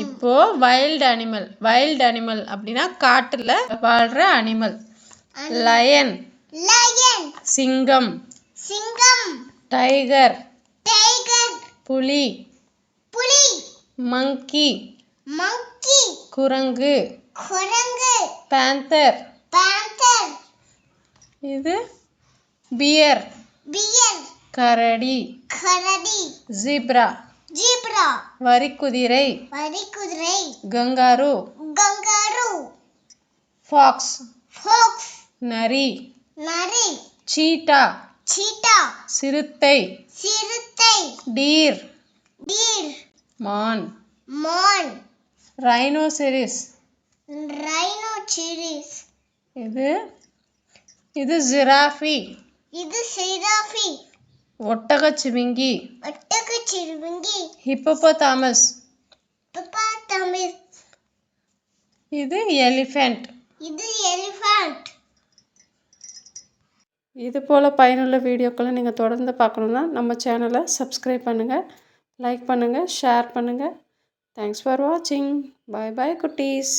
இப்போ wild animal அப்படின்னா காட்டுல வாழ்ற அனிமல். லயன் சிங்கம், டைகர் புலி, மங்கி குரங்கு, பேந்தர் இது பியர் கரடி, ஜீப்ரா வரிக்குதிரை, கங்காரு, ஃபாக்ஸ் நரி, சீட்டா சிறுத்தை, டீர் மான், ரைனோசெரிஸ் இது ஜிராஃபி, ஒட்டகச்சிவிங்கி, ஹிப்போபோட்டாமஸ் இது எலிஃபண்ட். இது போல் பயனுள்ள வீடியோக்களை நீங்கள் தொடர்ந்து பார்க்கணுன்னா நம்ம சேனலை சப்ஸ்கிரைப் பண்ணுங்கள், லைக் பண்ணுங்கள், ஷேர் பண்ணுங்கள். தேங்க்ஸ் ஃபார் வாட்சிங். பாய் பாய் குட்டீஸ்.